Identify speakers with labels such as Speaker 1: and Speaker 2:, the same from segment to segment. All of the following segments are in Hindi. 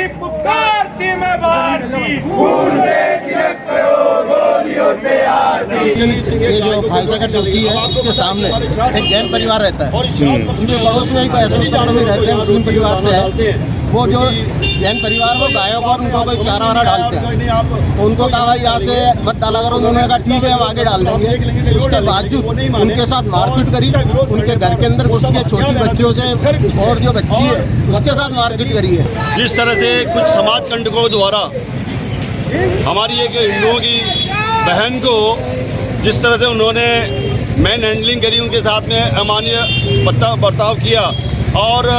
Speaker 1: की पुकारती मैं भारती, खून से तिलक करो गोलियों से आरती।
Speaker 2: ये जो फाइजर चौकी है इसके सामने एक जैन परिवार रहता है, उनके पड़ोस में एक ऐसे भी रहते हैं, मुस्लिम परिवार से है। वो जो जैन परिवार वो गायों को उनको कोई चारा वारा डालते हैं, उनको कहा भाई यहाँ से मत डाला करो, उन्होंने कहा ठीक है हम आगे डाल देंगे। उसके बावजूद उनके साथ मारपीट करी, उनके घर के अंदर घुस के छोटी बच्चियों से और जो बच्ची है उसके साथ मारपीट करी है।
Speaker 3: जिस तरह से कुछ समाज कंटकों द्वारा हमारी एक हिंदुओं की बहन को जिस तरह से उन्होंने मैन हैंडलिंग करी, उनके साथ में अमानवीय बर्ताव किया और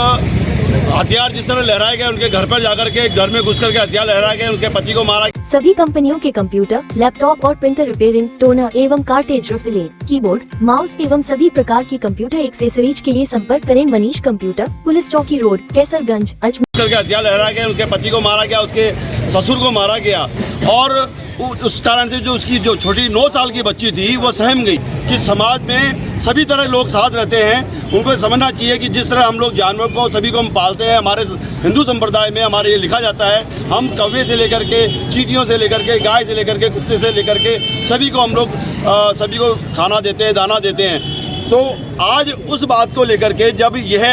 Speaker 3: हथियार जिस तरह लहराए गए, उनके घर पर जाकर के घर में घुस करके हथियार लहराए गए, उनके पति को मारा।
Speaker 4: सभी कंपनियों के कंप्यूटर, लैपटॉप और प्रिंटर रिपेयरिंग, टोनर एवं कार्टेज रिफिलिंग, कीबोर्ड, माउस एवं सभी प्रकार की कंप्यूटर एक्सेसरीज के लिए संपर्क करें मनीष कंप्यूटर, पुलिस चौकी रोड, कैसरगंज, अजमेर।
Speaker 3: करके हथियार लहराए गए, उनके पति को मारा गया, उसके ससुर को मारा गया और उस कारण से जो उसकी जो छोटी 9 साल की बच्ची थी वो सहम गई। कि समाज में सभी तरह लोग साथ रहते हैं, उनको समझना चाहिए कि जिस तरह हम लोग जानवर को सभी को हम पालते हैं, हमारे हिंदू संप्रदाय में हमारे ये लिखा जाता है, हम कौवे से लेकर के, चींटियों से लेकर के, गाय से लेकर के, कुत्ते से लेकर के सभी को हम लोग सभी को खाना देते हैं, दाना देते हैं। तो आज उस बात को लेकर के जब यह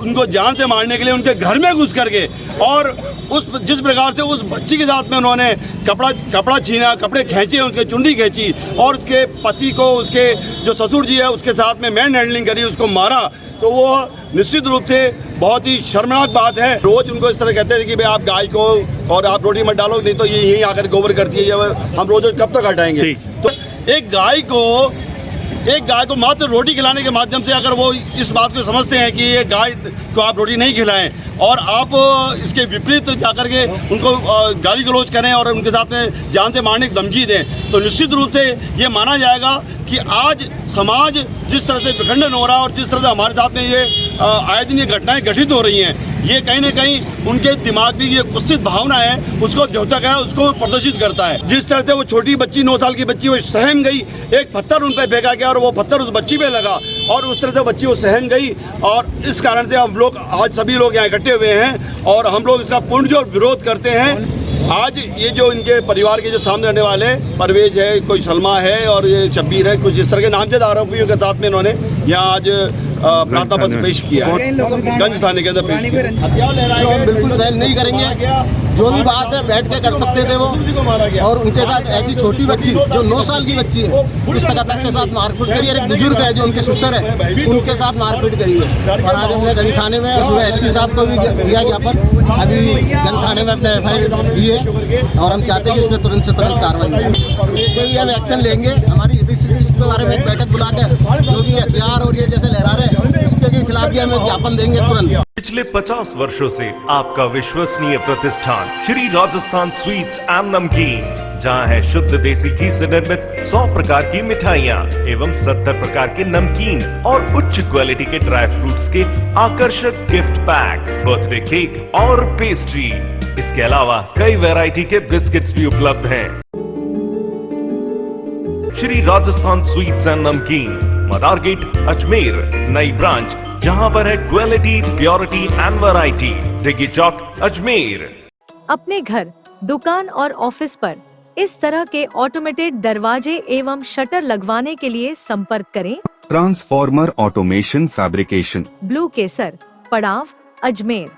Speaker 3: उनको जान से मारने के लिए उनके घर में घुस करके और उस जिस प्रकार से उस बच्ची के साथ में उन्होंने कपड़ा छीना, कपड़े खींचे, उसके चुंडी खींची और उसके पति को, उसके जो ससुर जी है उसके साथ में मैन हैंडलिंग करी, उसको मारा, तो वो निश्चित रूप से बहुत ही शर्मनाक बात है। रोज उनको इस तरह कहते हैं कि भाई आप गाय को और आप रोटी मत डालो, नहीं तो ये यहीं आकर गोबर करती है, हम रोज कब तक हटाएंगे। तो एक गाय को मात्र रोटी खिलाने के माध्यम से अगर वो इस बात को समझते हैं कि ये गाय को आप रोटी नहीं खिलाएं और आप इसके विपरीत जाकर के उनको गाली गलौज करें और उनके साथ में जान से मारने की धमकी दें, तो निश्चित रूप से ये माना जाएगा कि आज समाज जिस तरह से विखंडन हो रहा है और जिस तरह से हमारे साथ में ये आए दिन ये घटनाएं घटित हो रही हैं, ये कहीं ना कहीं उनके दिमाग में ये कुत्सित भावना है, उसको द्योतक है, उसको प्रदर्शित करता है। जिस तरह से वो छोटी बच्ची 9 साल की बच्ची वो सहम गई, एक पत्थर उन पर फेंका गया और वो पत्थर उस बच्ची पे लगा और उस तरह से बच्ची वो सहम गई और इस कारण से हम लोग आज सभी लोग यहाँ इकट्ठे हुए हैं और हम लोग इसका पूर्ण जो विरोध करते हैं। आज ये जो इनके परिवार के जो सामने रहने वाले परवेज है, कोई सलमा है और ये शब्बीर है, कुछ इस तरह के नामजद आरोपियों के साथ में इन्होंने यहाँ आज प्रार्थना पत्र पेश किया है, गंज थाने के अंदर पेश किया।
Speaker 2: हम बिल्कुल सहन नहीं करेंगे, जो भी बात है बैठ के कर सकते थे वो, और उनके साथ ऐसी छोटी बच्ची जो 9 साल की बच्ची है इस तक के साथ मारपीट करी है। एक बुजुर्ग है जो उनके ससुर है, उनके साथ मारपीट करी है और आज हमने गंज थाने में सुबह एसपी साहब को भी दिया ज्ञापन, अभी गंज थाने में अपने FIR दी है और हम चाहते हैं कि इसमें तुरंत से तुरंत कार्रवाई हो, हम एक्शन लेंगे। हमारी इसके बारे में एक बैठक बुला कर जो भी हथियार और ये जैसे लहरा रहे हैं इसके खिलाफ भी हमें ज्ञापन देंगे तुरंत।
Speaker 5: पिछले 50 वर्षों से आपका विश्वसनीय प्रतिष्ठान श्री राजस्थान स्वीट्स एंड नमकीन, जहां है शुद्ध देसी घी से निर्मित 100 प्रकार की मिठाइयां एवं 70 प्रकार के नमकीन और उच्च क्वालिटी के ड्राई फ्रूट्स के आकर्षक गिफ्ट पैक, बर्थडे केक और पेस्ट्री। इसके अलावा कई वैरायटी के बिस्किट्स भी उपलब्ध हैं। श्री राजस्थान स्वीट्स एंड नमकीन, मदार गेट, अजमेर। नई ब्रांच जहां पर है क्वालिटी, प्योरिटी एंड वैरायटी, डिगी चौक, अजमेर।
Speaker 6: अपने घर, दुकान और ऑफिस पर इस तरह के ऑटोमेटेड दरवाजे एवं शटर लगवाने के लिए संपर्क करें
Speaker 7: ट्रांसफॉर्मर ऑटोमेशन फैब्रिकेशन,
Speaker 6: ब्लू केसर, पड़ाव, अजमेर।